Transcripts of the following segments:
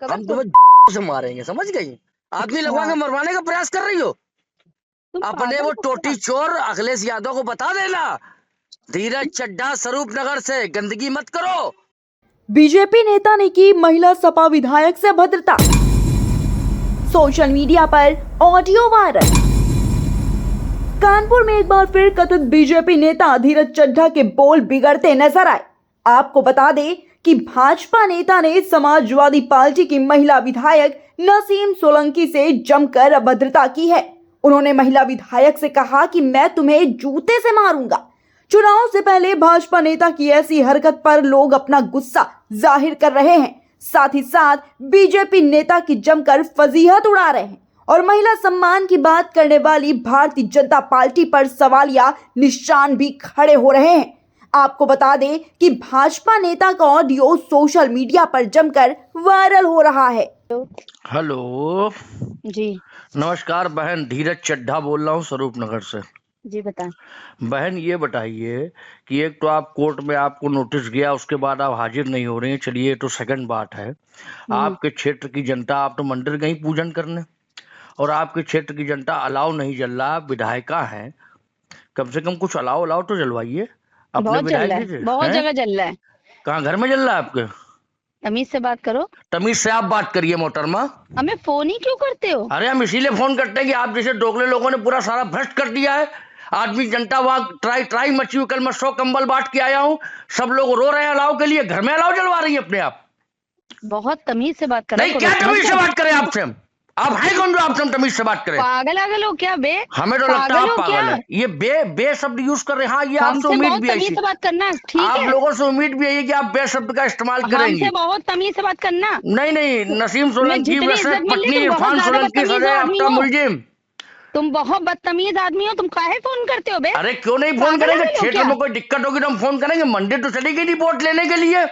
हम तुम तुम्हें से मारेंगे, समझ गई? आदमी लगवा के अच्छा मरवाने का प्रयास कर रही हो। तुम अपने पागल वो हो टोटी क्या? चोर अखिलेश यादव को बता देना, धीरज चड्ढा स्वरूप नगर से गंदगी मत करो। बीजेपी नेता ने की महिला सपा विधायक से अभद्रता। सोशल मीडिया पर ऑडियो वायरल। कानपुर में एक बार फिर कथित बीजेपी नेता धीरज चड्ढा के बोल बिगड़ते नजर आए। आपको बता दें कि भाजपा नेता ने समाजवादी पार्टी की महिला विधायक नसीम सोलंकी से जमकर अभद्रता की है। उन्होंने महिला विधायक से कहा कि मैं तुम्हें जूते से मारूंगा। चुनाव से पहले भाजपा नेता की ऐसी हरकत पर लोग अपना गुस्सा जाहिर कर रहे हैं, साथ ही साथ बीजेपी नेता की जमकर फजीहत उड़ा रहे हैं और महिला सम्मान की बात करने वाली भारतीय जनता पार्टी पर सवालिया निशान भी खड़े हो रहे हैं। आपको बता दें कि भाजपा नेता का ऑडियो सोशल मीडिया पर जमकर वायरल हो रहा है। हेलो जी नमस्कार बहन, धीरज चड्ढा बोल रहा हूँ स्वरूप नगर से। जी बताएं। बहन ये बताइए कि एक तो आप कोर्ट में आपको नोटिस गया, उसके बाद आप हाजिर नहीं हो रही हैं। चलिए, तो सेकंड बात है, आपके क्षेत्र की जनता, आप तो मंदिर गई पूजन करने, और आपके क्षेत्र की जनता अलाव नहीं जल रहा, आप विधायिका हैं, कम से कम कुछ अलाव अलाव तो जलवाइए अपने बहुत जल विधायक रहा जी है, से। बहुत हैं? जगह जल रहा है। कहाँ घर में जल रहा है आपके? तमीज से बात करो। तमीज से आप बात करिए मोहतरमा। हमें फोन ही क्यों करते हो? अरे हम इसीलिए फोन करते हैं कि आप जैसे दोगले लोगों ने पूरा सारा भ्रष्ट कर दिया है। आदमी जनता वहां ट्राई ट्राई मची हुई, कल मैं 100 कंबल बांट के आया हूँ, सब लोग रो रहे हैं अलाव के लिए, घर में अलाव जलवा रही है अपने आप। बहुत तमीज से बात करो। नहीं, क्या तमीज से बात करें आपसे? आप हैं कौन जो आपसे हम तमीज से बात करें? पागल आगल हो क्या बे? हमें तो लगता है पागल आप हो क्या? पागल है। ये बे शब्द यूज कर रहे हैं। हाँ, ये आपसे हमसे उम्मीद बहुत भी है, तमीज से बात करना, ठीक आप है? लोगों से उम्मीद भी है कि आप बे शब्द का इस्तेमाल करेंगी। हमसे बहुत तमीज से बात करना। नहीं नहीं, नसीम तुम्हें सोलंकी जितनी वैसे इज्जत मिल रही पत्नी तुम बहुत इरफान ज्यादा सोलंकी बदतमीज सजा आदमी याफ्ता हो। मुलजिम। तुम बहुत बदतमीज आदमी हो। तुम काहे फोन करते हो बे? अरे क्यों नहीं फोन पागल करेंगे? वाले हो क्षेत्र क्या? में कोई दिक्कत होगी तो हम फोन करेंगे। मंदिर तो चली गई थी वोट लेने के लिए,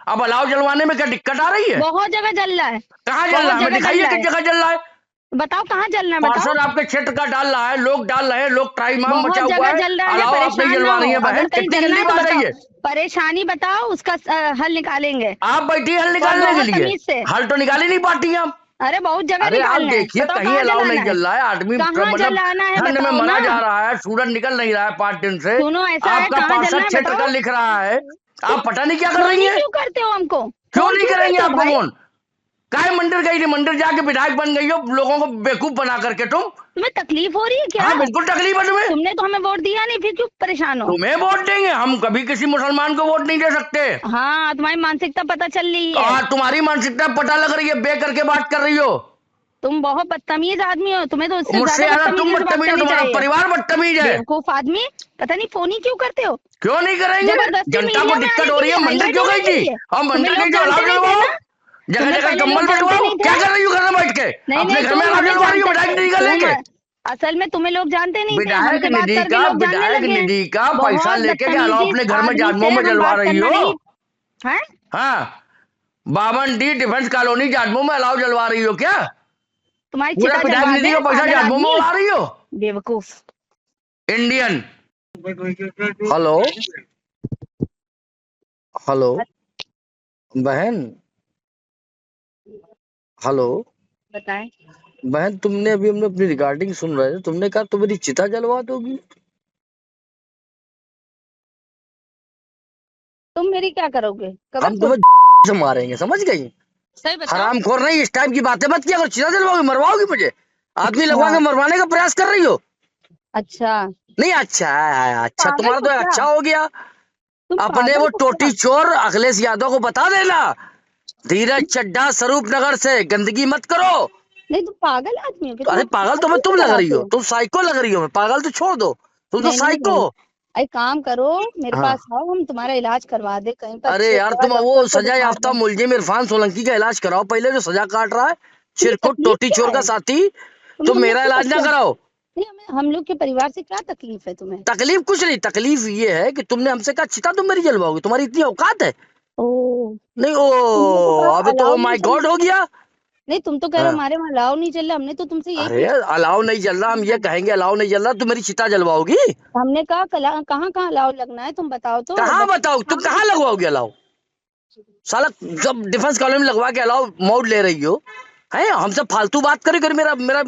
अब अलाव जलवाने में क्या दिक्कत आ रही है? बहुत जगह जल रहा है। कहाँ जल रहा बहुत है? हमें जगह दिखाइए जल रहा किस है। जगह जल रहा है। बताओ कहाँ जलना है, बताओ। पार्षद आपके क्षेत्र का डाल रहा है, लोग डाल रहे हैं, लोग ट्राइमाम बहुत मचा हुआ जगह है, जल रहा है, अलाव आप नहीं परेशान ना जलवा हो। रही है। अगर बहन कहीं कितनी जलना जल्दी है तो बात है बताओ, ये? परेशानी बताओ, उसका हल निकालेंगे। आप बैठी हल और निकालने के बहुत लिए? तमीज से। हल तो निकाल ही नहीं पाती आप। अरे बहुत जगह अरे आप निकालना है, देखिए, बताओ कहीं कहाँ अलाव जलाना नहीं है। जल रहा है, आदमी कहाँ मतलब जलाना है ठंड में बताओ मरा ना। जा रहा है, सूरज निकल नहीं रहा है 5 दिन से। सुनो, ऐसा है, आपका कहाँ पार्षद जलना है क्षेत्र का बताओ। लिख रहा है, आप पता नहीं क्या कर फोन रही ही है। क्यों करते हो हमको? क्यों फोन नहीं क्यों करेंगे करते हो आपको भाई? फोन? काय मंदिर गई थी, मंदिर जाके विधायक बन गई हो, लोगों को बेवकूफ बना करके तुम। तुम्हें तकलीफ हो रही है क्या? हाँ बिल्कुल तकलीफ है तुम्हें। तुमने तो हमें वोट दिया नहीं, फिर क्यों परेशान हो? तुम्हें वोट देंगे हम? कभी किसी मुसलमान को वोट नहीं दे सकते। हाँ, तुम्हारी मानसिकता पता चल रही है। तुम्हारी मानसिकता पता लग रही है, बे करके बात कर रही हो। तुम बहुत बदतमीज आदमी हो। तुम्हें तो उससे मुझसे ज्यादा ज्यादा तुम बदतमीजी से बात बदतमीज हो, करनी तुम्हारा चाहिए। परिवार बदतमीज है। बेवकूफ आदमी, पता नहीं फोन ही क्यों करते हो। क्यों नहीं करेंगे? जबरदस्ती जनता मीडिया को में दिक्कत आने हो के रही है, लिए, मंदिर हाईलाइट क्यों होने गई के थी? लिए। और तुम्हें मंदिर लोग गई जो जानते अलाव नहीं थे जलवाओ, ना। जगह तुम्हें जगह पहले कंबल लोग जानते बंटवाओ। नहीं थे क्या ना। कर रही हो घर में बैठ के? नहीं अपने नहीं, घर में तुम अलाव हमें जलवा रही हो जानते, विधायक निधि का लेके। असल में तुम्हें लोग जानते नहीं थे। विधायक हमसे बात निधि करके का, लोग जानने विधायक लगे हैं। निधि का पैसा बहुत लेके क्या अलाव बदतमीजी अपने घर में आदमी जादमों से में हम जलवा बात रही करना हो? नहीं है। हाँ, 52D डिफेंस कॉलोनी जादमों में अलाव जलवा रही हो क्या? तुम्हारी पूरा चिता विधायक जलवा निधि दे, का पैसा पागल जादमों में आदमी, उड़ा रही हो? बेवकूफ। इंडियन। हेलो हेलो बहन, हेलो बताएं। बहन, तुमने अभी हमने अपनी रिकॉर्डिंग सुन रहे थे, तुमने कहा तुम मेरी चिता जलवा दोगी। तुम मेरी क्या करोगे? हम कबर तुम्हें से मारेंगे, समझ गई? सही बताओ। हरामखोर नहीं, इस टाइप की बातें मत किया करो। चिता जलवाओगी, मरवाओगी मुझे? आदमी लगवा अच्छा के मरवाने का प्रयास कर रही हो। अच्छा। नहीं अच्छा है, अच्छा पागल तुम्हारा हो तो क्या? अच्छा हो गया। तुम अपने पागल वो हो टोटी क्या? चोर अखिलेश यादव को बता देना, धीरज चड्ढा स्वरूप नगर से गंदगी मत करो। नहीं, तुम पागल आदमी हो कि अरे तुम पागल तो मैं पागल तुम क्यों लग रही कराते हो, हो? तुम साइको लग रही हो। मैं पागल तो छोड़ दो, तुम तो नहीं नहीं साइको नहीं, हो। एक काम करो, मेरे हाँ, पास आओ, हम तुम्हारा इलाज करवा दे कहीं पर, अरे अच्छे यार जगह तुम वो डॉक्टर को सजा दिखा याफ्ता दे। मुलजिम इरफान सोलंकी का इलाज कराओ पहले, जो सजा काट रहा है, तुम्हें चिरकुट तकलीफ टोटी क्या चोर का है? साथी। तुम्हें तुम हम लोग मेरा की इलाज ना कराओ। नहीं, हमें हम लोग के परिवार से क्या तकलीफ है तुम्हें? तकलीफ कुछ नहीं, तकलीफ ये है कि तुमने हमसे कहा चिता तुम मेरी जलवाओगी, तुम्हारी इतनी औकात है? ओ, नहीं तुमने तो कहा ओ, अबे तो अलाउ ओ नहीं माय चल। गॉड हो गया। नहीं, तुम तो कह रहे हो हाँ, हमारे वहाँ अलाउ नहीं चल रहा। हमने तो तुमसे यही अरे पूछा अलाव नहीं जल रहा, हम ये कहेंगे अलाव नहीं जल रहा, तुम मेरी चिता जलवाओगी? हमने कहा कहाँ कहाँ अलाउ लगना है, तुम बताओ तो। कहाँ बताओ, तुम कहाँ लगवाओगे अलाव? साला जब डिफेंस कॉलोनी में लगवा के अलाउ मोड ले रही हो, है हमसे फालतू बात करे कर मेरा मेरा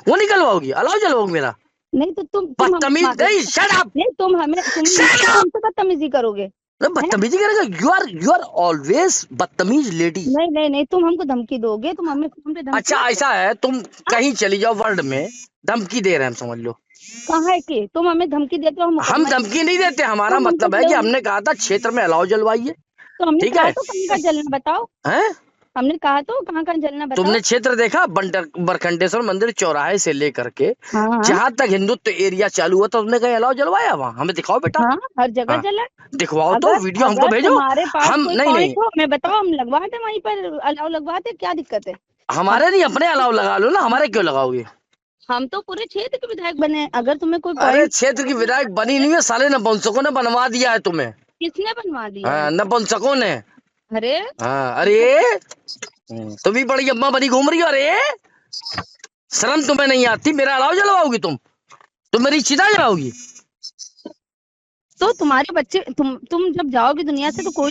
वो निकलवाओगी, अलाउ जलवाओगी मेरा? नहीं तो तुम बदतमीज नहीं, शट अप, नहीं तुम हमें हमसे बदतमीजी करोगे। बदतमीजी करेगा? यू आर ऑलवेज बदतमीज लेडी। नहीं तुम हमको धमकी दोगे, तुम हमें फोन पे धमकी। अच्छा ऐसा है, तुम कहीं चली जाओ वर्ल्ड में, धमकी दे रहे हैं हम, समझ लो। कहाँ है कि तुम हमें धमकी देते हो? हम धमकी नहीं देते, हमारा मतलब है कि हमने कहा था क्षेत्र में अलाउ जलवाइए, तो हमने ठीक कहा है? तो कहीं का जलना बताओ, हैं? हमने कहा तो कहाँ जलना बताओ। तुमने क्षेत्र देखा बरखंडेश्वर मंदिर चौराहे से लेकर के हाँ, जहाँ तक हिंदुत्व एरिया चालू हुआ था, तुमने कहीं अलाउ जलवाया? वहाँ हमें दिखाओ बेटा। हाँ, हर जगह हाँ, जला। दिखवाओ तो, वीडियो हमको भेजो। हमारे पास हम कोई नहीं नहीं point हो, हमें बताओ, हम लगवाते वहीं पर अलाउ लगवाते, क्या दिक्कत है? हमारे नहीं, अपने अलाउ लगा लो ना, हमारे क्यों लगाओगे? हम तो पूरे क्षेत्र के विधायक बने, अगर तुम्हें कोई अरे point क्षेत्र की विधायक बनी नहीं है, साले नपुंसकों ने बनवा दिया है तुम्हें। किसने बनवा दिया? हाँ, नपुंसकों ने। अरे हाँ, अरे तुम भी बड़ी अम्मा बनी घूम रही हो। अरे शर्म तुम्हें नहीं आती? मेरा अलाउ जलवाओगी तुम मेरी चिता जलाओगी? तो तुम्हारे बच्चे, तुम जब जाओगे दुनिया से तो कोई,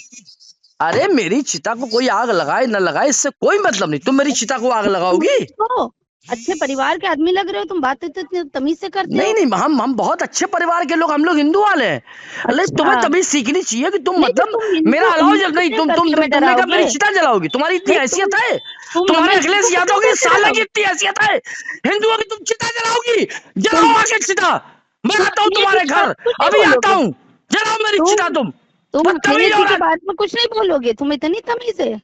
अरे मेरी चिता को कोई आग लगाए न लगाए, इससे कोई मतलब नहीं। तुम मेरी चिता को आग लगाओगी? तो अच्छे परिवार के आदमी लग रहे हो, तुम बातें तो इतनी तमीज से करते हो। नहीं हम बहुत अच्छे परिवार के लोग, हम लोग हिंदू वाले हैं। अरे तुम्हें तमीज सीखनी चाहिए कि तुम मतलब मेरा अलाउ जल नहीं, तुमने कहा मेरी चिता जलाओगी? तुम्हारी इतनी हैसियत है? तुम्हारे अखिलेश यादव की साला की इतनी हैसियत है हिंदुओं की, तुम चिता जलाओगी? जलाओ आके चिता, मैं आता हूँ तुम्हारे घर, अभी आता हूँ, जलाओ मेरी चिता। तुम अखिलेश जी के बारे में कुछ नहीं बोलोगे? तुम इतनी तमीज है?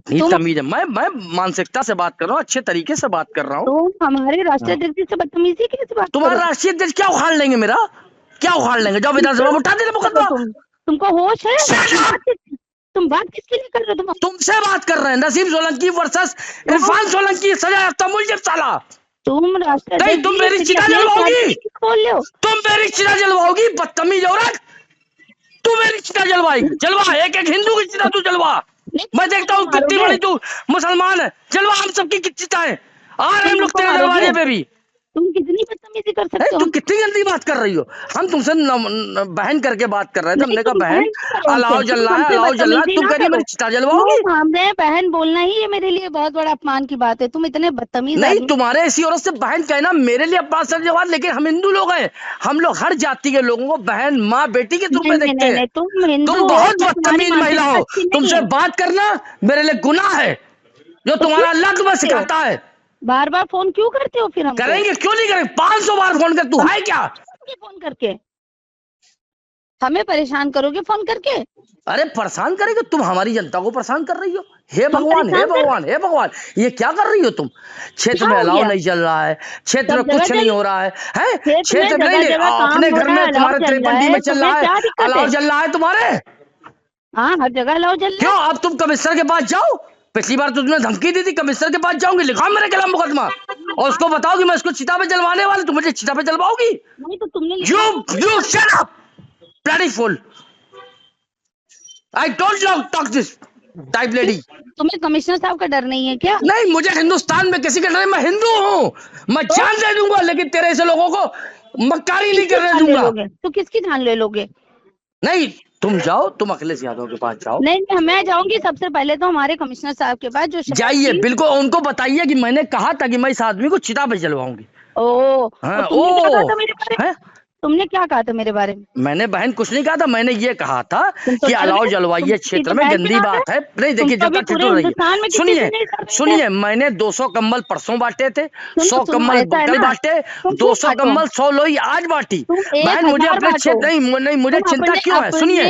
तमीज है? मैं मानसिकता से बात कर रहा हूँ, अच्छे तरीके से बात कर रहा हूँ। तुम हमारे राष्ट्रीय अध्यक्ष से बदतमीजी कैसे बात? तुम्हारा राष्ट्रीय अध्यक्ष क्या उखाड़ लेंगे? मेरा क्या उखाड़ लेंगे? जाओ विधानसभा में उठा देना मुकदमा। तुमको होश है? तुम बात किसके लिए कर रहे हो? तुमसे बात कर रहे हैं, नसीम सोलंकी वर्सेस इरफान सोलंकी, सजा याफ्ता मुलजिम साला। तुम राष्ट्रीय नहीं, तुम मेरी चिता जलवाओगी? बोल रहे हो? तुम मेरी चिता जलवाओगी? बदतमीज औरत, तू मेरी चिता जलवाएगी? जलवा, एक एक हिंदू की चिता तू जलवा, मैं देखता हूँ कितनी बड़ी तू मुसलमान है। जलवा, हम सबकी चिताएं आ रहे हैं हम लोग तेरे दरवाजे पे भी। तुम कितनी बदतमीजी कर सकते हो? तुम कितनी गंदी बात कर रही हो? हम तुमसे बहन करके बात कर रहे थे, हमने कहा बहन अलाउ जलना है, अलाउ जलना है, तुम कह रही मेरी चिता जलवाओगी? हमने बहन बोलना ही ये मेरे लिए बहुत बड़ा अपमान की बात है। तुम इतने बदतमीज नहीं, तुम्हारे ऐसी औरत से बहन कहना मेरे लिए अपमान से जवाब, लेकिन हम हिंदू लोग हैं, हम लोग हर जाति के लोगों को बहन माँ बेटी के रूप में देखते हैं। तुम बहुत बदतमीज महिला हो, तुमसे बात करना मेरे लिए गुनाह है, जो तुम्हारा अल्लाह तुम्हें सिखाता है। बार बार फोन क्यों करते हो? फिर हम करेंगे, क्यों नहीं करेंगे? 500 बार फोन कर, तू है क्या? फोन करके हमें परेशान करोगे फोन करके? अरे परेशान करेंगे? तुम हमारी जनता को परेशान कर रही हो। हे भगवान, हे भगवान, हे भगवान, ये क्या कर रही हो तुम? क्षेत्र में अलाउ नहीं चल रहा है, क्षेत्र में कुछ नहीं हो रहा है, क्षेत्र में नहीं, अपने घर में तुम्हारे त्रिपंडी में चल रहा है, अलाउ चल रहा है तुम्हारे। हाँ, हर जगह अलाउ चल रहा है। क्यों? अब तुम कमिश्नर के पास जाओ, पिछली बार तुमने धमकी दी थी, कमिश्नर के पास जाऊंगी, लिखाओ मेरे खिलाफ मुकदमा और उसको बताओ कि मैं इसको चिता पे जलवाने वाला, तुम मुझे चिता पे जलवाओगी? नहीं तो तुमने You shut up, bloody fool. I don't talk this type lady. तुम्हें कमिश्नर साहब का डर नहीं है क्या? नहीं, मुझे हिंदुस्तान में किसी का डर नहीं, मैं हिंदू हूँ, मैं जान दे दूंगा, लेकिन तेरे ऐसे लोगों को मक्कारी नहीं करने दूंगा। तो किसकी जान ले लोगे? नहीं, तुम जाओ, तुम अखिलेश यादव के पास जाओ। नहीं, मैं जाऊंगी सबसे पहले तो हमारे कमिश्नर साहब के पास, जो जाइए, बिल्कुल उनको बताइए कि मैंने कहा था कि मैं इस आदमी को चिता पे जलवाऊंगी। तुमने क्या कहा था मेरे बारे में? मैंने बहन कुछ नहीं कहा था, मैंने ये कहा था कि अलाउ जलवाइए, क्षेत्र में गंदी बात है। नहीं देखिए, जनता ठिठुर रही है। सुनिए, मैंने 200 कंबल परसों बांटे थे, 100 कंबल कल बांटे, 200 कंबल 100 लोई आज बांटी। बहन मुझे अपने क्षेत्र नहीं, मुझे चिंता क्यों है? सुनिए,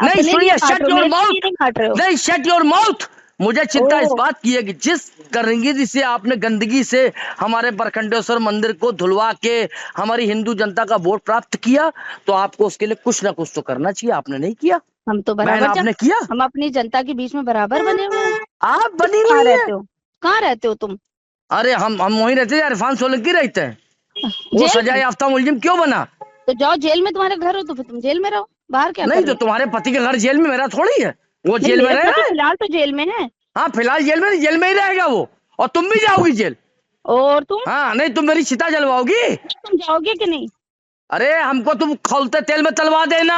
नहीं सुनिए, शट योर माउथ, नहीं शट योर माउथ। मुझे चिंता इस बात की है कि जिस गंदगी से आपने गंदगी से हमारे बरखंडेश्वर मंदिर को धुलवा के हमारी हिंदू जनता का वोट प्राप्त किया, तो आपको उसके लिए कुछ ना कुछ तो करना चाहिए। आपने नहीं किया। हम तो बराबर आपने किया। हम अपनी जनता के बीच में बराबर बने हुए हैं। आप बनी हुई रहते हो? कहाँ रहते हो तुम? अरे हम वहीं रहते हैं, इरफान सोलंकी रहते हैं। वो सजा याफ्ता मुलजिम क्यों बना? तो जाओ, जेल में तुम्हारे घर हो तो फिर तुम जेल में रहो, बाहर क्या? नहीं, तो तुम्हारे पति के घर जेल में, मेरा थोड़ी है। वो जेल में रहे, फिलहाल तो जेल में है। हाँ, फिलहाल जेल में ही रहेगा वो, और तुम भी जाओगी जेल। और तुम? हाँ, नहीं तुम मेरी चिता जलवाओगी? तुम जाओगे कि नहीं? अरे हमको तुम खौलते तेल में तलवा देना,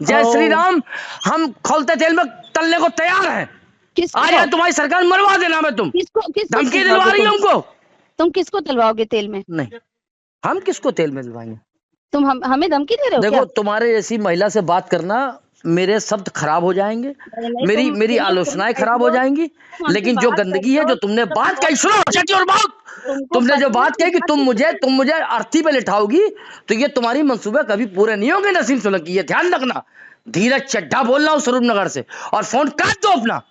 जय ओ। श्री राम। हम खौलते तेल में तलने को तैयार हैं। किसको आज है तुम्हारी सरकार मरवा देना मैं तुम। किसको किसको धमकी तलवाओगे दिलवा रही है तुम? हमको। तुम किसको तलवाओगे तेल में? नहीं, हम किसको तेल में दिलवाएंगे? तुम हमें धमकी दे रहे हो देखो क्या? तुम्हारे जैसी महिला से बात करना, मेरे शब्द खराब हो जाएंगे, मेरी मेरी आलोचनाएं खराब हो जाएंगी। लेकिन जो गंदगी है, जो तुमने बात कही, सुनो चटी और बात, तुमने जो बात कही कि तुम मुझे अर्थी पे लिटाओगी, तो ये तुम्हारी मंसूबे कभी पूरे नहीं होंगे नसीम सोलंकी, ये ध्यान रखना। धीरज चड्ढा बोल रहा हूँ स्वरूप नगर से, और फोन काट दो अपना।